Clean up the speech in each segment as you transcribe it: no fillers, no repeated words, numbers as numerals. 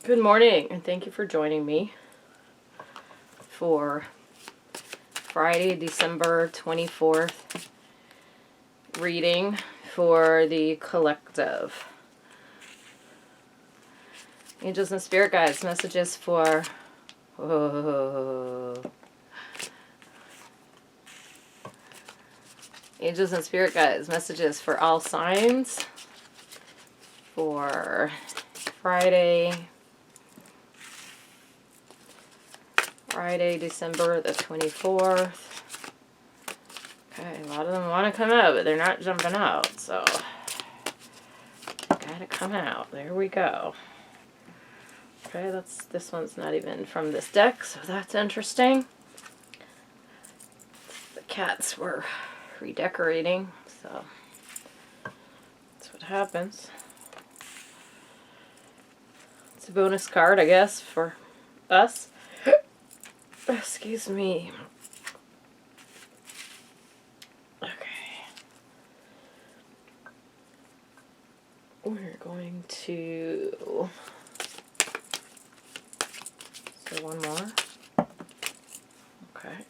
Good morning, and thank you for joining me for Friday, December 24th reading for the collective. Angels and Spirit Guides, messages for... Angels and Spirit Guides, messages for all signs for Friday, December the 24th. Okay, a lot of them want to come out, but they're not jumping out, so gotta come out. There we go. Okay, this one's not even from this deck, so that's interesting. The cats were redecorating, so that's what happens. It's a bonus card, I guess, for us. Excuse me. Okay. We're going to... So one more. Okay.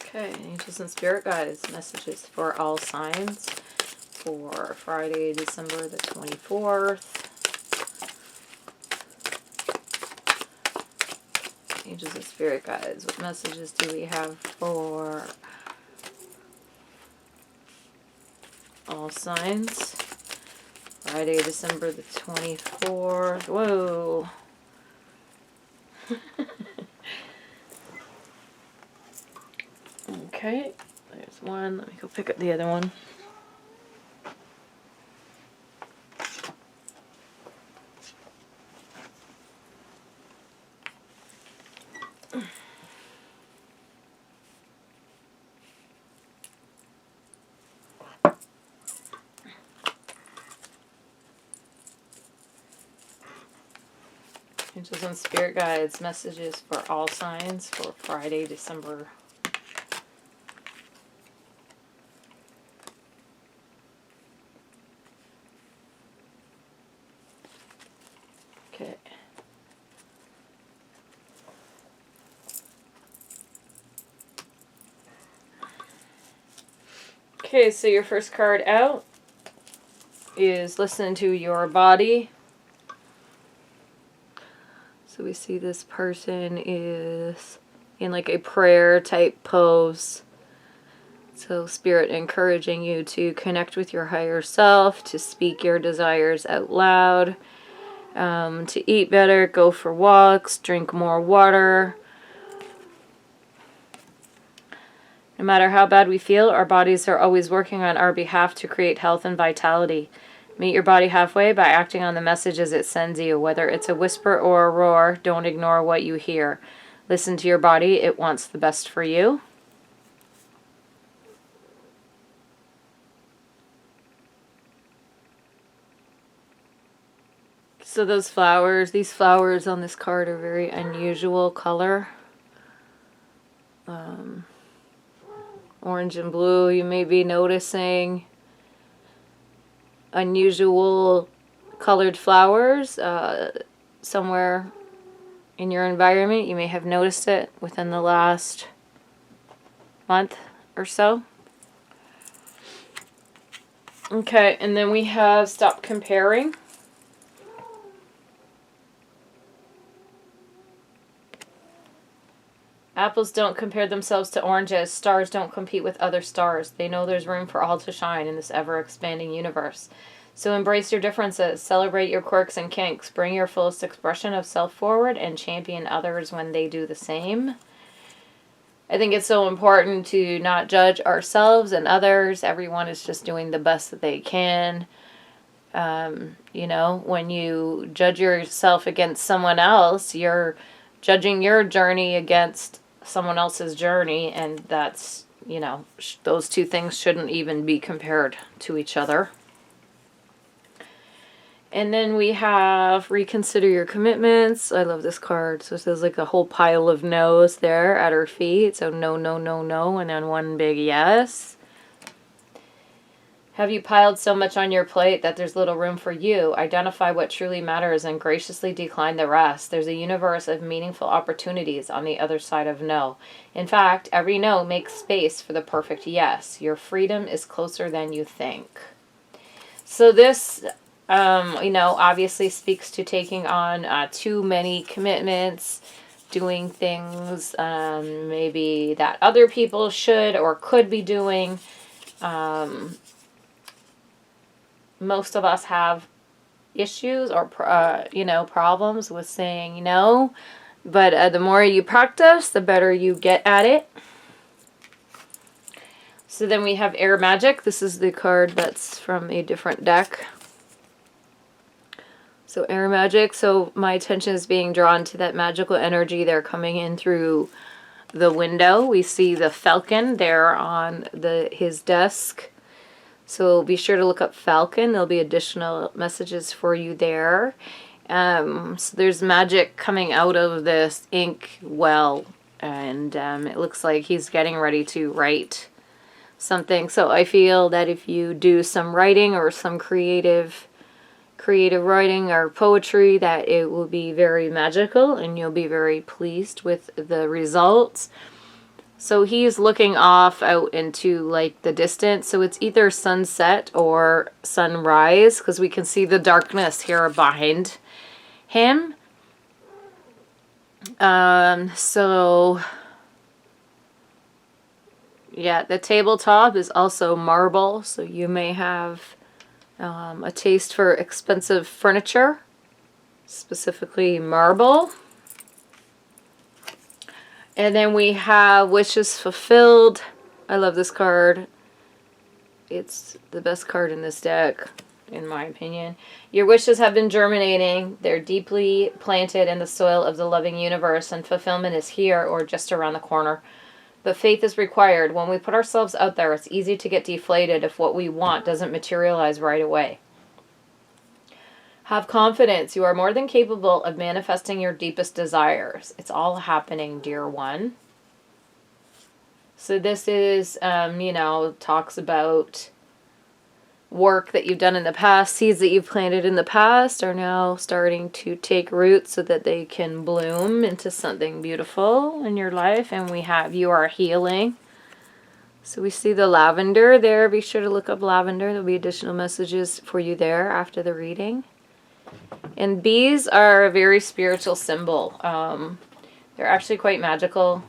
Okay, Angels and Spirit Guides, messages for all signs for Friday, December the 24th. Angels and Spirit Guides, what messages do we have for all signs? Friday, December the 24th. Whoa! Okay, there's one. Let me go pick up the other one. Angels and Spirit Guides, messages for all signs for Friday, December. Okay. Okay, so your first card out is listen to your body. So we see this person is in like a prayer type pose. So Spirit encouraging you to connect with your higher self, to speak your desires out loud, to eat better, go for walks, drink more water. No matter how bad we feel, our bodies are always working on our behalf to create health and vitality. Meet your body halfway by acting on the messages it sends you. Whether it's a whisper or a roar, don't ignore what you hear. Listen to your body. It wants the best for you. So those flowers, these flowers on this card are very unusual color. Orange and blue, you may be noticing unusual colored flowers somewhere in your environment. You may have noticed it within the last month or so. Okay, and then we have stop comparing. Apples don't compare themselves to oranges. Stars don't compete with other stars. They know there's room for all to shine in this ever-expanding universe. So embrace your differences. Celebrate your quirks and kinks. Bring your fullest expression of self forward and champion others when they do the same. I think it's so important to not judge ourselves and others. Everyone is just doing the best that they can. You know, when you judge yourself against someone else, you're judging your journey against someone else's journey, and that's, you know, those two things shouldn't even be compared to each other. And then we have Reconsider Your Commitments. I love this card. So there's like a whole pile of no's there at her feet. So no, no, no, no, and then one big yes. Have you piled so much on your plate that there's little room for you? Identify what truly matters and graciously decline the rest. There's a universe of meaningful opportunities on the other side of no. In fact, every no makes space for the perfect yes. Your freedom is closer than you think. So this... you know, obviously speaks to taking on too many commitments, doing things maybe that other people should or could be doing. Most of us have issues or, you know, problems with saying no, but the more you practice, the better you get at it. So then we have Air Magic. This is the card that's from a different deck. So air magic, so my attention is being drawn to that magical energy there coming in through the window. We see the falcon there on his desk. So be sure to look up falcon. There'll be additional messages for you there. So there's magic coming out of this ink well. And it looks like he's getting ready to write something. So I feel that if you do some writing or some creative writing or poetry, that it will be very magical and you'll be very pleased with the results. So he's looking off out into like the distance, so it's either sunset or sunrise because we can see the darkness here behind him. So yeah, the tabletop is also marble, so you may have a taste for expensive furniture, specifically marble. And then we have Wishes Fulfilled. I love this card. It's the best card in this deck, in my opinion. Your wishes have been germinating. They're deeply planted in the soil of the loving universe, and fulfillment is here or just around the corner. But faith is required. When we put ourselves out there, it's easy to get deflated if what we want doesn't materialize right away. Have confidence. You are more than capable of manifesting your deepest desires. It's all happening, dear one. So this is, you know, talks about work that you've done in the past. Seeds that you've planted in the past are now starting to take root so that they can bloom into something beautiful in your life. And we have You Are Healing. So we see the lavender there. Be sure to look up lavender. There'll be additional messages for you there after the reading. And bees are a very spiritual symbol. They're actually quite magical.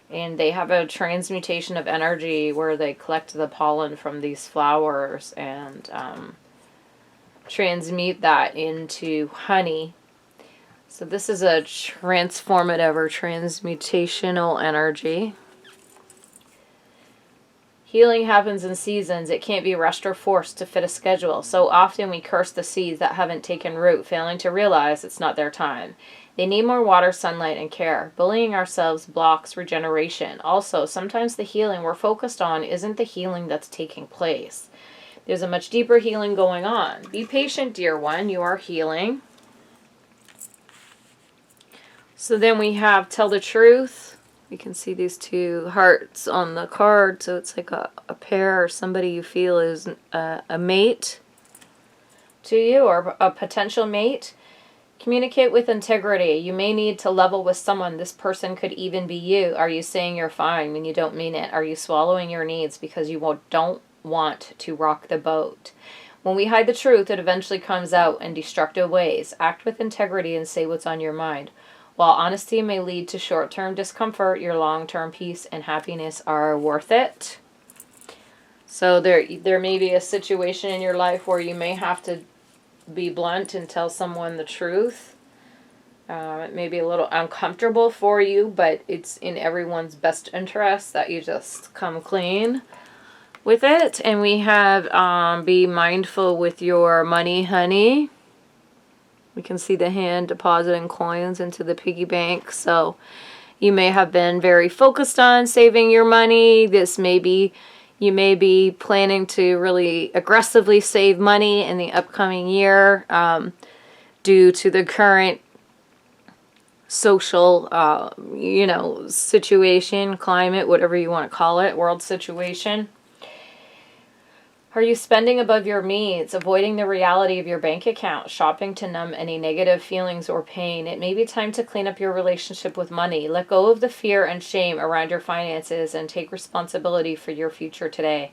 And they have a transmutation of energy where they collect the pollen from these flowers and transmute that into honey. So this is a transformative or transmutational energy. Healing happens in seasons. It can't be rushed or forced to fit a schedule. So often we curse the seeds that haven't taken root, failing to realize it's not their time. They need more water, sunlight, and care. Bullying ourselves blocks regeneration. Also, sometimes the healing we're focused on isn't the healing that's taking place. There's a much deeper healing going on. Be patient, dear one. You are healing. So then we have Tell the Truth. You can see these two hearts on the card. So it's like a pair or somebody you feel is a mate to you or a potential mate. Communicate with integrity. You may need to level with someone. This person could even be you. Are you saying you're fine when you don't mean it? Are you swallowing your needs because you don't want to rock the boat? When we hide the truth, it eventually comes out in destructive ways. Act with integrity and say what's on your mind. While honesty may lead to short-term discomfort, your long-term peace and happiness are worth it. So there may be a situation in your life where you may have to be blunt and tell someone the truth. It may be a little uncomfortable for you, but it's in everyone's best interest that you just come clean. with it. And we have be mindful with your money, honey. We can see the hand depositing coins into the piggy bank. So you may have been very focused on saving your money. You may be planning to really aggressively save money in the upcoming year due to the current social, situation, climate, whatever you want to call it, world situation. Are you spending above your means, avoiding the reality of your bank account, shopping to numb any negative feelings or pain? It may be time to clean up your relationship with money. Let go of the fear and shame around your finances and take responsibility for your future today.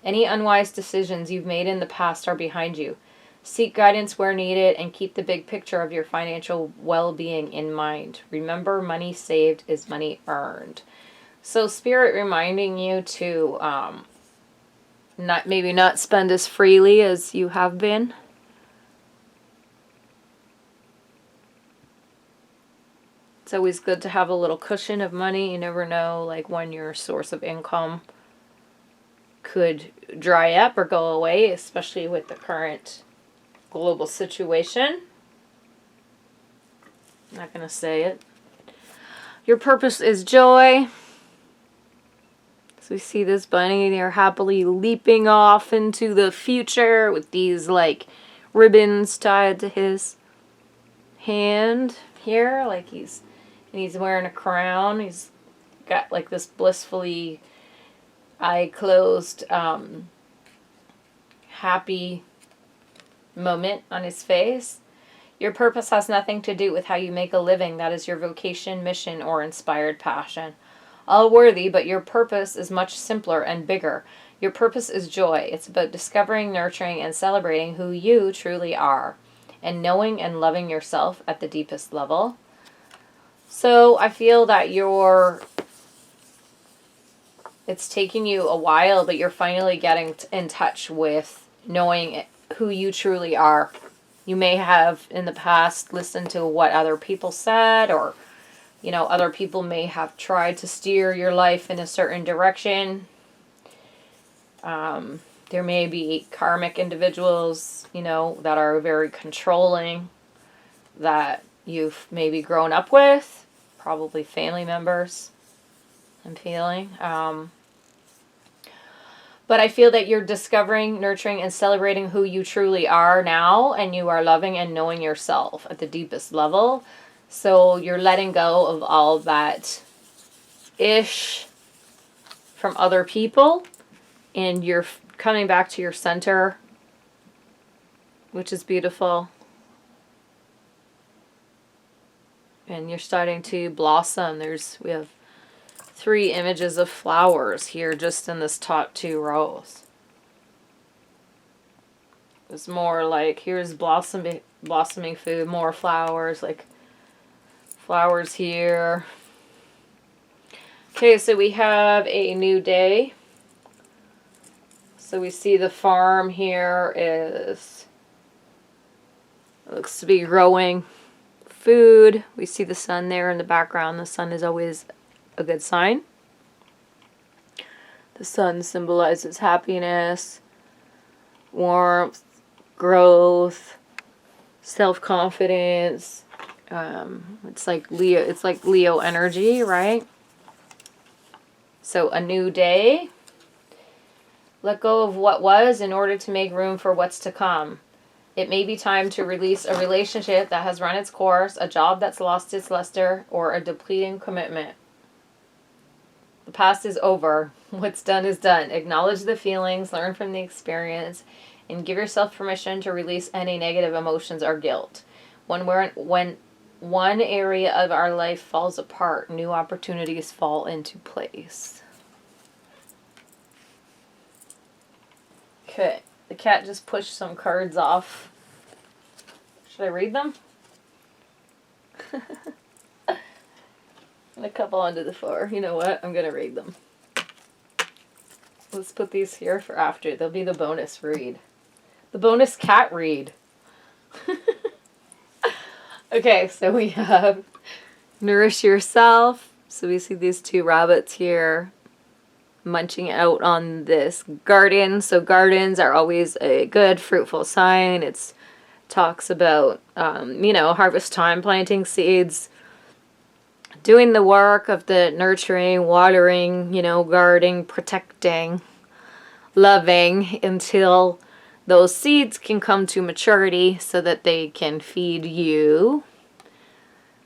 Any unwise decisions you've made in the past are behind you. Seek guidance where needed and keep the big picture of your financial well-being in mind. Remember, money saved is money earned. So Spirit reminding you to not spend as freely as you have been. It's always good to have a little cushion of money. You never know, like, when your source of income could dry up or go away, especially with the current global situation. I'm not going to say it. Your purpose is joy. So we see this bunny there happily leaping off into the future with these like ribbons tied to his hand here, like he's wearing a crown. He's got like this blissfully eye closed happy moment on his face. Your purpose has nothing to do with how you make a living. That is your vocation, mission, or inspired passion. All worthy, but your purpose is much simpler and bigger. Your purpose is joy. It's about discovering, nurturing, and celebrating who you truly are, and knowing and loving yourself at the deepest level. So I feel that it's taking you a while, but you're finally getting in touch with knowing who you truly are. You may have in the past listened to what other people said, or other people may have tried to steer your life in a certain direction. There may be karmic individuals, that are very controlling, that you've maybe grown up with, probably family members, I'm feeling. But I feel that you're discovering, nurturing, and celebrating who you truly are now, and you are loving and knowing yourself at the deepest level. So you're letting go of all that ish from other people, and you're coming back to your center, which is beautiful. And you're starting to blossom. We have 3 images of flowers here just in this top 2 rows. It's more like here's blossoming food, more flowers, like flowers here. Okay, so we have a new day. So we see the farm here looks to be growing food. We see the sun there in the background. The sun is always a good sign. The sun symbolizes happiness, warmth, growth, self-confidence. It's like Leo energy, right? So a new day. Let go of what was in order to make room for what's to come. It may be time to release a relationship that has run its course, a job that's lost its luster, or a depleting commitment. The past is over. What's done is done. Acknowledge the feelings, learn from the experience, and give yourself permission to release any negative emotions or guilt. When one area of our life falls apart, new opportunities fall into place. Okay, the cat just pushed some cards off. Should I read them? And a couple onto the floor. You know what? I'm going to read them. Let's put these here for after. They'll be the bonus read. The bonus cat read. Okay, so we have nourish yourself. So we see these 2 rabbits here. munching out on this garden. So gardens are always a good, fruitful sign. It's talks about, harvest time, planting seeds, doing the work of the nurturing, watering, guarding, protecting, loving until those seeds can come to maturity so that they can feed you.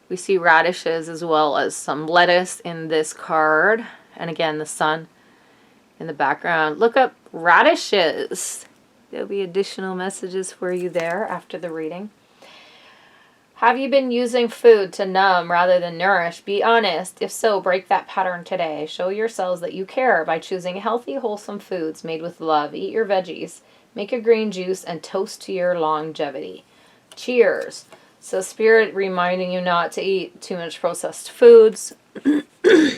We see radishes as well as some lettuce in this card. And again, the sun in the background. Look up radishes. There'll be additional messages for you there after the reading. Have you been using food to numb rather than nourish? Be honest. If so, break that pattern today. Show yourselves that you care by choosing healthy, wholesome foods made with love. Eat your veggies. Make a green juice and toast to your longevity. Cheers. So Spirit reminding you not to eat too much processed foods. To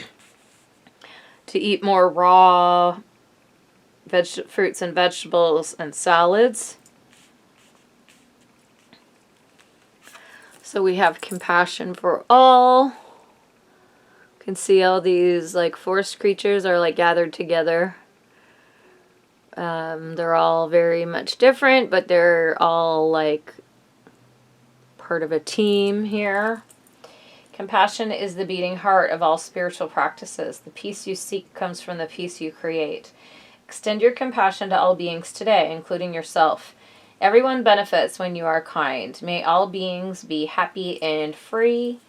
eat more raw fruits and vegetables and salads. So we have compassion for all. You can see all these forest creatures are gathered together. They're all very much different, but they're all part of a team here. Compassion is the beating heart of all spiritual practices. The peace you seek comes from the peace you create. Extend your compassion to all beings today, including yourself. Everyone benefits when you are kind. May all beings be happy and free.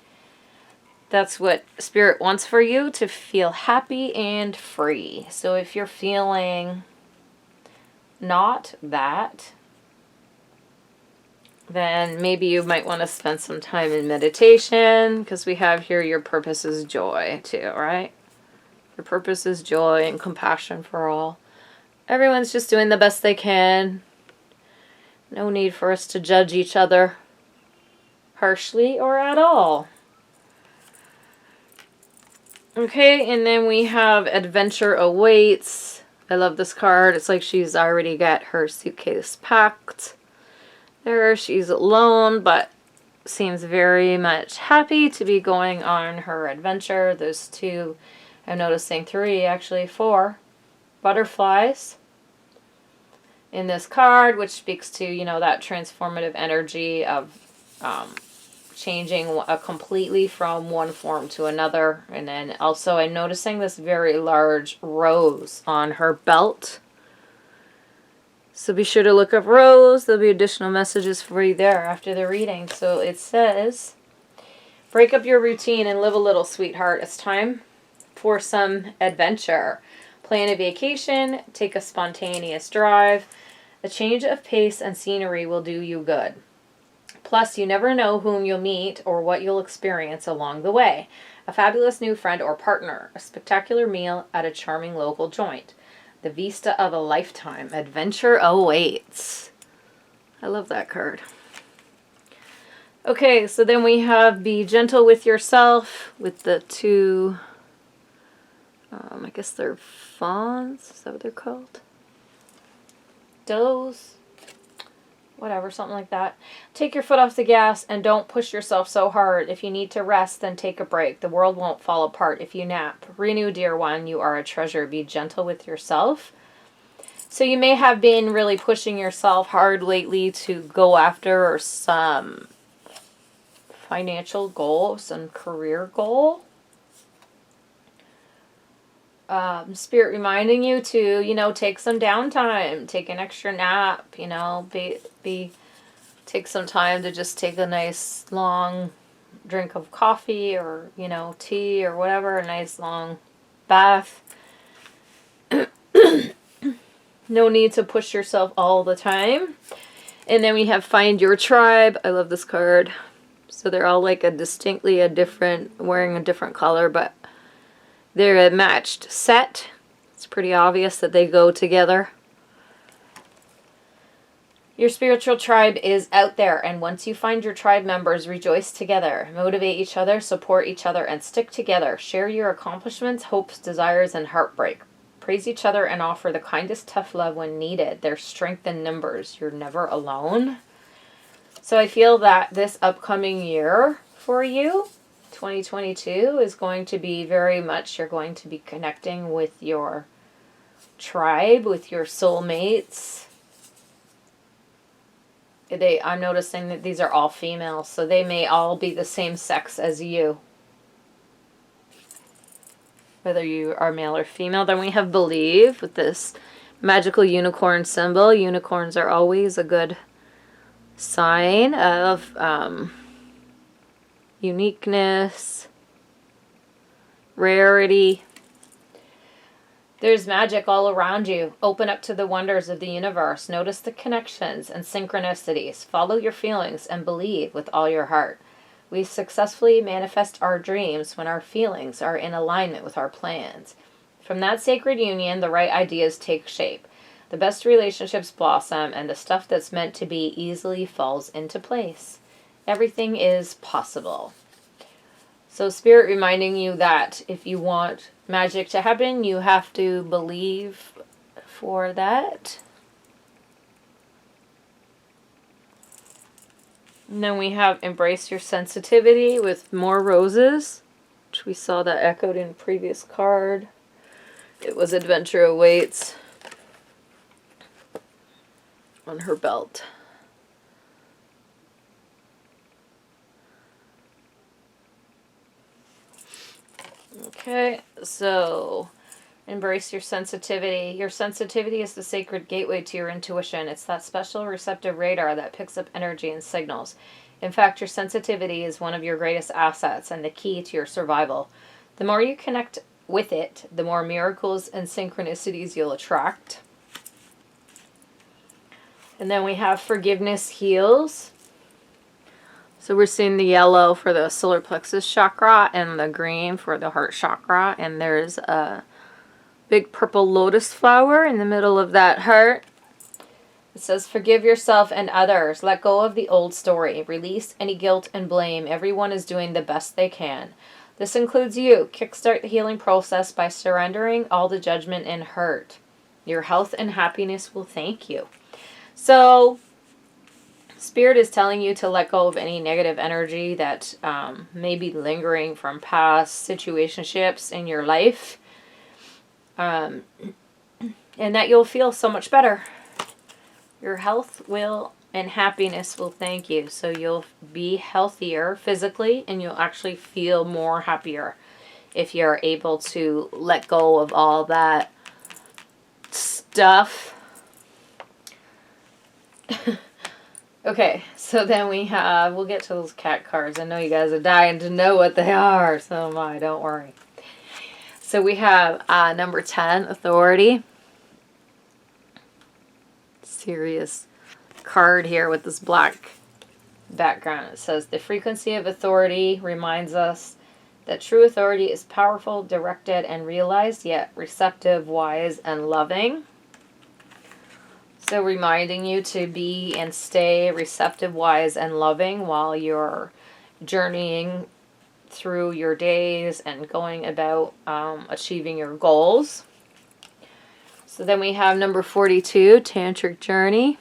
That's what Spirit wants for you, to feel happy and free. So if you're feeling not that, then maybe you might want to spend some time in meditation, because we have here your purpose is joy too, right? Your purpose is joy and compassion for all. Everyone's just doing the best they can. No need for us to judge each other harshly or at all. Okay, and then we have Adventure Awaits. I love this card. It's like she's already got her suitcase packed. There, she's alone, but seems very much happy to be going on her adventure. There's two, I'm noticing three, actually four butterflies in this card, which speaks to, that transformative energy of changing completely from one form to another. And then also I'm noticing this very large rose on her belt. So be sure to look up Rose. There'll be additional messages for you there after the reading. So it says, break up your routine and live a little, sweetheart. It's time for some adventure. Plan a vacation. Take a spontaneous drive. A change of pace and scenery will do you good. Plus, you never know whom you'll meet or what you'll experience along the way. A fabulous new friend or partner. A spectacular meal at a charming local joint. The vista of a lifetime. Adventure awaits. I love that card. Okay, so then we have Be Gentle with Yourself with the two, I guess they're fawns. Is that what they're called? Does. Whatever, something like that. Take your foot off the gas and don't push yourself so hard. If you need to rest, then take a break. The world won't fall apart if you nap. Renew, dear one. You are a treasure. Be gentle with yourself. So you may have been really pushing yourself hard lately to go after some financial goal, some career goal. Spirit reminding you to, take some downtime, take an extra nap, take some time to just take a nice long drink of coffee or, tea or whatever, a nice long bath. No need to push yourself all the time. And then we have Find Your Tribe. I love this card. So they're all wearing a different color, but they're a matched set. It's pretty obvious that they go together. Your spiritual tribe is out there, and once you find your tribe members, rejoice together. Motivate each other, support each other, and stick together. Share your accomplishments, hopes, desires, and heartbreak. Praise each other and offer the kindest tough love when needed. There's strength in numbers. You're never alone. So I feel that this upcoming year for you, 2022, is going to be very much, you're going to be connecting with your tribe with your soulmates. I'm noticing that these are all females, so they may all be the same sex as you, whether you are male or female. Then we have believe with this magical unicorn symbol. Unicorns are always a good sign of uniqueness, rarity. There's magic all around you. Open up to the wonders of the universe. Notice the connections and synchronicities. Follow your feelings and believe with all your heart. We successfully manifest our dreams when our feelings are in alignment with our plans. From that sacred union, the right ideas take shape. The best relationships blossom, and the stuff that's meant to be easily falls into place. Everything is possible. So Spirit reminding you that if you want magic to happen, you have to believe for that. And then we have embrace your sensitivity with more roses, which we saw that echoed in a previous card. It was adventure awaits on her belt. Okay, so embrace your sensitivity. Your sensitivity is the sacred gateway to your intuition. It's that special receptive radar that picks up energy and signals. In fact, your sensitivity is one of your greatest assets and the key to your survival. The more you connect with it, the more miracles and synchronicities you'll attract. And then we have forgiveness heals. So we're seeing the yellow for the solar plexus chakra and the green for the heart chakra. And there's a big purple lotus flower in the middle of that heart. It says, forgive yourself and others. Let go of the old story. Release any guilt and blame. Everyone is doing the best they can. This includes you. Kickstart the healing process by surrendering all the judgment and hurt. Your health and happiness will thank you. So Spirit is telling you to let go of any negative energy that may be lingering from past situationships in your life. And that you'll feel so much better. Your health will and happiness will thank you. So you'll be healthier physically and you'll actually feel more happier if you're able to let go of all that stuff. Okay, so then we'll get to those cat cards. I know you guys are dying to know what they are, so am I, don't worry. So we have number 10, authority. Serious card here with this black background. It says, the frequency of authority reminds us that true authority is powerful, directed, and realized, yet receptive, wise, and loving. So reminding you to be and stay receptive, wise, and loving while you're journeying through your days and going about achieving your goals. So then we have number 42, Tantric Journey.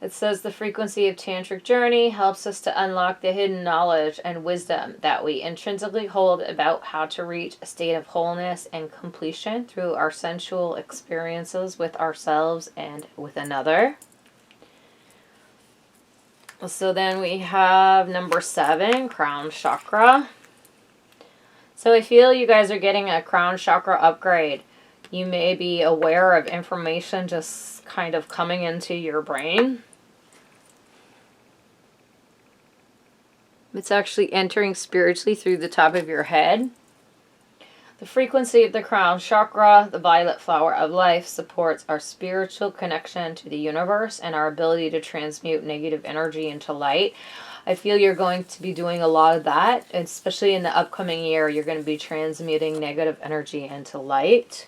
It says the frequency of Tantric Journey helps us to unlock the hidden knowledge and wisdom that we intrinsically hold about how to reach a state of wholeness and completion through our sensual experiences with ourselves and with another. So then we have number 7, Crown Chakra. So I feel you guys are getting a Crown Chakra upgrade. You may be aware of information just kind of coming into your brain. It's actually entering spiritually through the top of your head. The frequency of the crown chakra, the violet flower of life, supports our spiritual connection to the universe and our ability to transmute negative energy into light. I feel you're going to be doing a lot of that, especially in the upcoming year. You're going to be transmuting negative energy into light.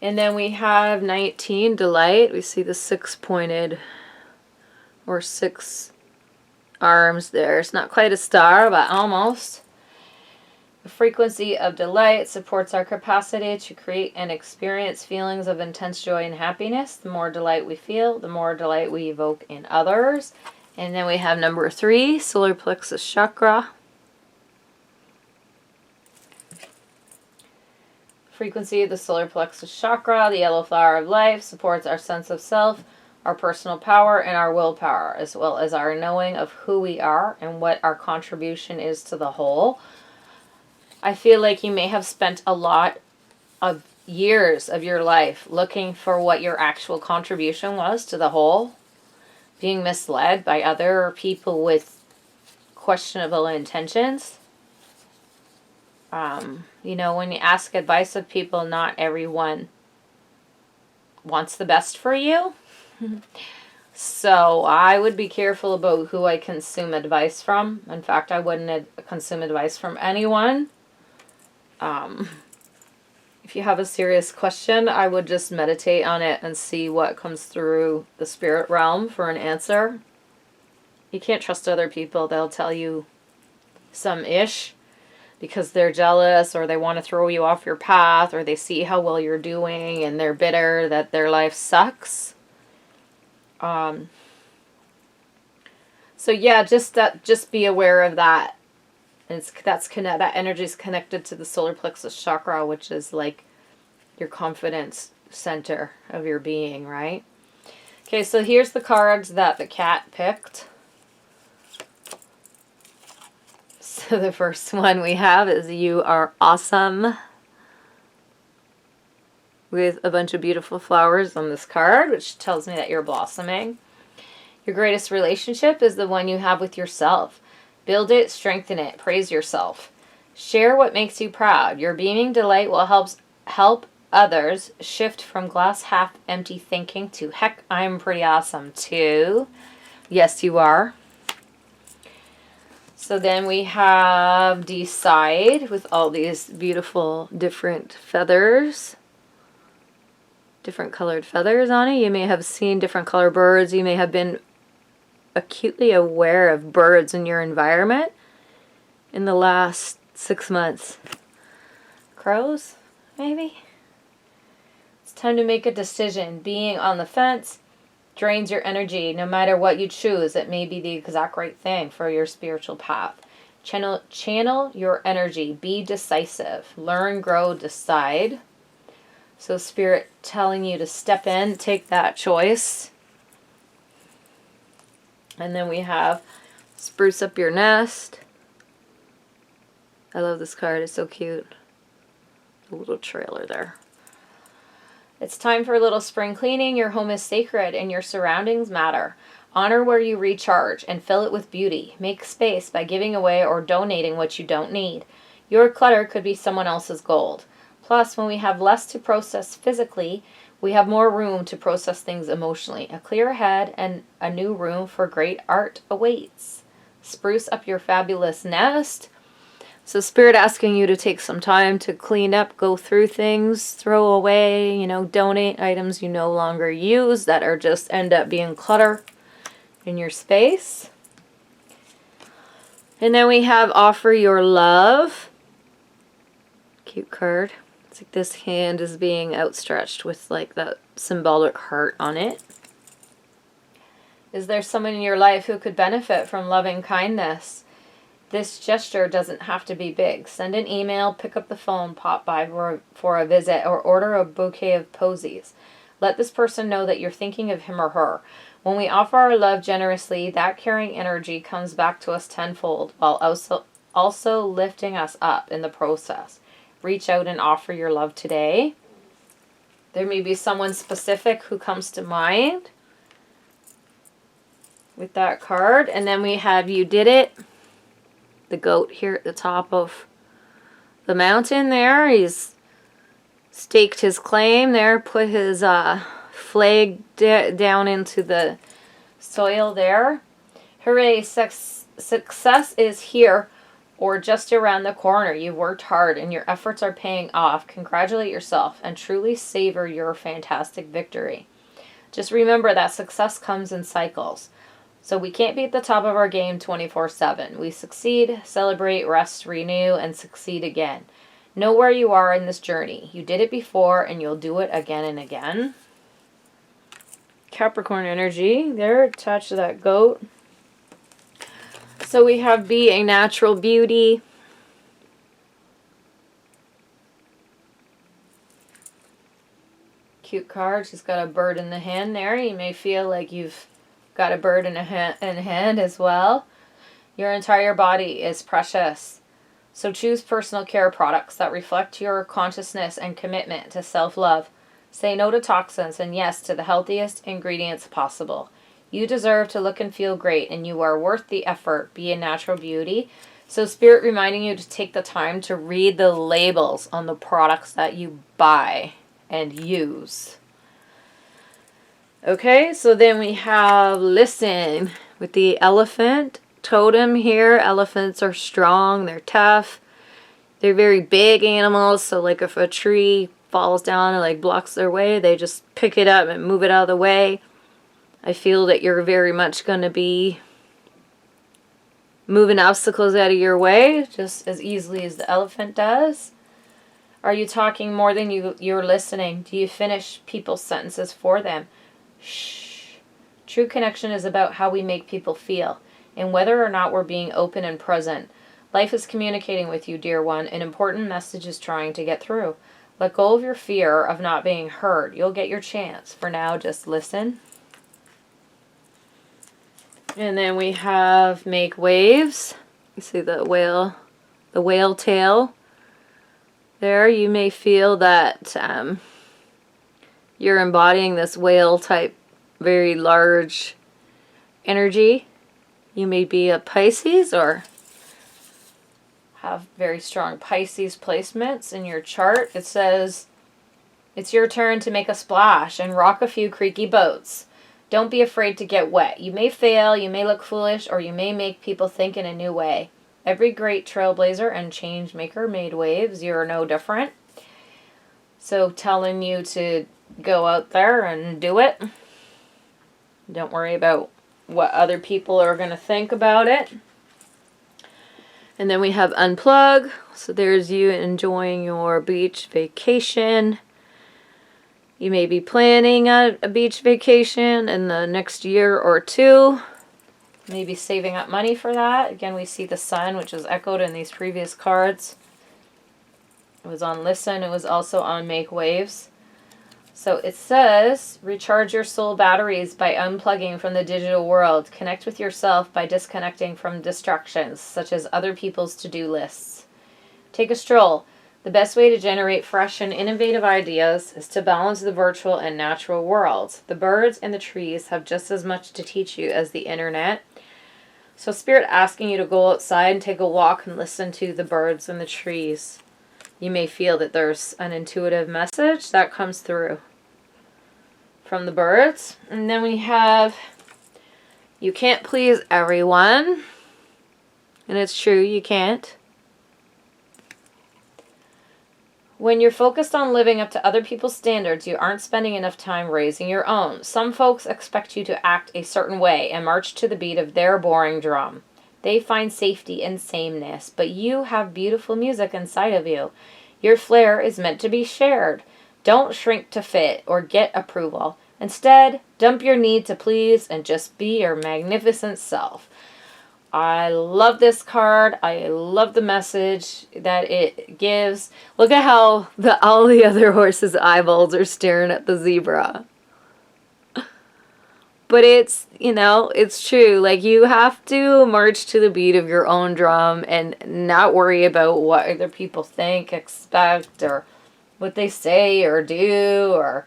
And then we have 19, delight. We see the 6-pointed or 6 arms there. It's not quite a star, but almost. The frequency of delight supports our capacity to create and experience feelings of intense joy and happiness. The more delight we feel, the more delight we evoke in others. And then we have number 3, solar plexus chakra. frequency of the solar plexus chakra, the yellow flower of life, supports our sense of self, our personal power, and our willpower, as well as our knowing of who we are and what our contribution is to the whole. I feel like you may have spent a lot of years of your life looking for what your actual contribution was to the whole, being misled by other people with questionable intentions. You know, when you ask advice of people, not everyone wants the best for you. So I would be careful about who I consume advice from. In fact, I wouldn't consume advice from anyone. If you have a serious question, I would just meditate on it and see what comes through the spirit realm for an answer. You can't trust other people. They'll tell you some ish because they're jealous or they want to throw you off your path or they see how well you're doing and they're bitter that their life sucks. So yeah, just be aware of that. And that energy is connected to the solar plexus chakra, which is like your confidence center of your being, right? Okay, so here's the cards that the cat picked. So the first one we have is You Are Awesome, with a bunch of beautiful flowers on this card, which tells me that you're blossoming. Your greatest relationship is the one you have with yourself. Build it, strengthen it, praise yourself. Share what makes you proud. Your beaming delight will help others shift from glass half empty thinking to heck, I'm pretty awesome too. Yes, you are. So then we have Decide with all these beautiful different feathers. Different colored feathers on it. You may have seen different color birds. You may have been acutely aware of birds in your environment in the last 6 months. Crows, maybe? It's time to make a decision. Being on the fence drains your energy. No matter what you choose, it may be the exact right thing for your spiritual path. Channel your energy. Be decisive. Learn, grow, decide. So Spirit telling you to step in, take that choice. And then we have Spruce Up Your Nest. I love this card. It's so cute. A little trailer there. It's time for a little spring cleaning. Your home is sacred and your surroundings matter. Honor where you recharge and fill it with beauty. Make space by giving away or donating what you don't need. Your clutter could be someone else's gold. Plus, when we have less to process physically, we have more room to process things emotionally. A clear head and a new room for great art awaits. Spruce up your fabulous nest. So Spirit asking you to take some time to clean up, go through things, throw away, donate items you no longer use that are just end up being clutter in your space. And then we have Offer Your Love. Cute card. It's like this hand is being outstretched with like that symbolic heart on it. Is there someone in your life who could benefit from loving kindness? This gesture doesn't have to be big. Send an email, pick up the phone, pop by for a visit, or order a bouquet of posies. Let this person know that you're thinking of him or her. When we offer our love generously, that caring energy comes back to us tenfold, while also lifting us up in the process. Reach out and offer your love today. There may be someone specific who comes to mind with that card. And then we have You Did It. The goat here at the top of the mountain there. He's staked his claim there, put his flag down into the soil there. Hooray, success is here or just around the corner. You've worked hard and your efforts are paying off. Congratulate yourself and truly savor your fantastic victory. Just remember that success comes in cycles. So we can't be at the top of our game 24/7. We succeed, celebrate, rest, renew, and succeed again. Know where you are in this journey. You did it before and you'll do it again and again. Capricorn energy there attached to that goat. So we have Be a Natural Beauty. cute card. She's got a bird in the hand there. You may feel like you've got a bird in hand as well. Your entire body is precious. So choose personal care products that reflect your consciousness and commitment to self-love. Say no to toxins and yes to the healthiest ingredients possible. You deserve to look and feel great, and you are worth the effort. Be a natural beauty. So Spirit reminding you to take the time to read the labels on the products that you buy and use. Okay, so then we have listen with the elephant totem here. Elephants are strong, they're tough, they're very big animals. So like if a tree falls down and like blocks their way, they just pick it up and move it out of the way. I feel that you're very much going to be moving obstacles out of your way just as easily as the elephant does. Are you talking more than you're listening? Do you finish people's sentences for them? Shh. True connection is about how we make people feel and whether or not we're being open and present. Life is communicating with you, dear one. An important message is trying to get through. Let go of your fear of not being heard. You'll get your chance. For now, just listen. And then we have make waves. You see the whale tail there. You may feel that you're embodying this whale type, very large energy. You may be a Pisces or have very strong Pisces placements in your chart. It says, it's your turn to make a splash and rock a few creaky boats. Don't be afraid to get wet. You may fail, you may look foolish, or you may make people think in a new way. Every great trailblazer and change maker made waves. You're no different. So telling you to go out there and do it. Don't worry about what other people are going to think about it. And then we have unplug. So there's you enjoying your beach vacation. You may be planning a beach vacation in the next year or two. Maybe saving up money for that. Again, we see the sun, which is echoed in these previous cards. It was on listen. It was also on make waves. So it says, recharge your soul batteries by unplugging from the digital world. Connect with yourself by disconnecting from distractions, such as other people's to-do lists. Take a stroll. The best way to generate fresh and innovative ideas is to balance the virtual and natural worlds. The birds and the trees have just as much to teach you as the internet. So Spirit asking you to go outside and take a walk and listen to the birds and the trees. You may feel that there's an intuitive message that comes through from the birds. And then we have, you can't please everyone. And it's true, you can't. When you're focused on living up to other people's standards, you aren't spending enough time raising your own. Some folks expect you to act a certain way and march to the beat of their boring drum. They find safety in sameness, but you have beautiful music inside of you. Your flair is meant to be shared. Don't shrink to fit or get approval. Instead, dump your need to please and just be your magnificent self. I love this card. I love the message that it gives. Look at how all the other horses' eyeballs are staring at the zebra. But it's, it's true. Like, you have to march to the beat of your own drum and not worry about what other people think, expect, or what they say or do, or,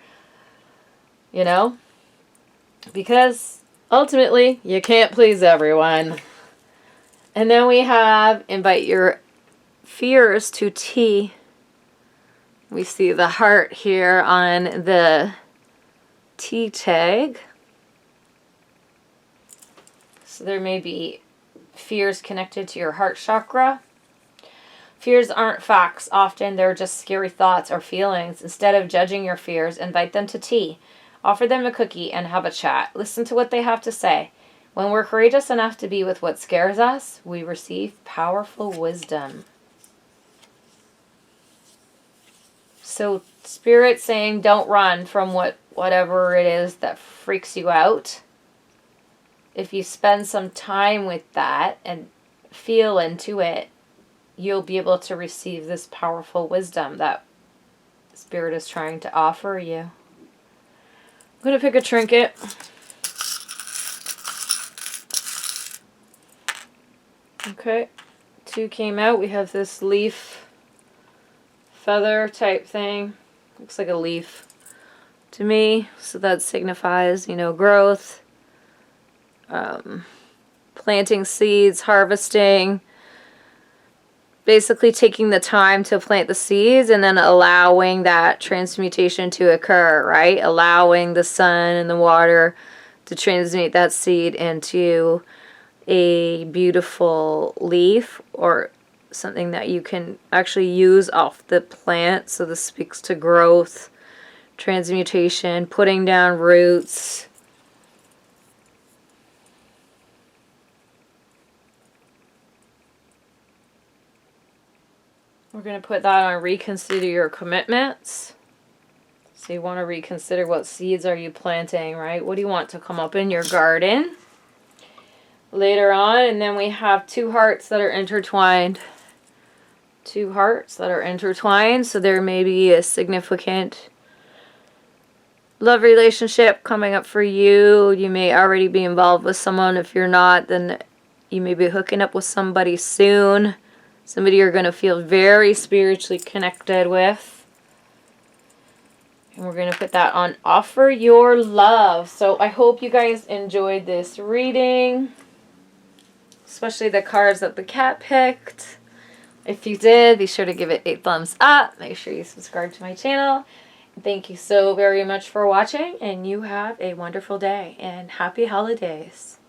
because ultimately you can't please everyone. And then we have invite your fears to tea. We see the heart here on the tea tag. So there may be fears connected to your heart chakra. Fears aren't facts. Often they're just scary thoughts or feelings. Instead of judging your fears, invite them to tea. Offer them a cookie and have a chat. Listen to what they have to say. When we're courageous enough to be with what scares us, we receive powerful wisdom. So Spirit saying don't run from whatever it is that freaks you out. If you spend some time with that and feel into it, you'll be able to receive this powerful wisdom that Spirit is trying to offer you. I'm going to pick a trinket. Okay, 2 came out. We have this leaf feather type thing. Looks like a leaf to me. So that signifies, you know, growth, planting seeds, harvesting, basically taking the time to plant the seeds and then allowing that transmutation to occur, right? Allowing the sun and the water to transmute that seed into a beautiful leaf or something that you can actually use off the plant. So this speaks to growth, transmutation, putting down roots. We're going to put that on reconsider your commitments. So you want to reconsider what seeds are you planting, right? What do you want to come up in your garden later on? And then we have 2 hearts that are intertwined. 2 hearts that are intertwined. So there may be a significant love relationship coming up for you. You may already be involved with someone. If you're not, then you may be hooking up with somebody soon. Somebody you're going to feel very spiritually connected with. And we're going to put that on offer your love. So I hope you guys enjoyed this reading. Especially the cards that the cat picked. If you did, be sure to give it a thumbs up. Make sure you subscribe to my channel. Thank you so very much for watching. And you have a wonderful day. And happy holidays.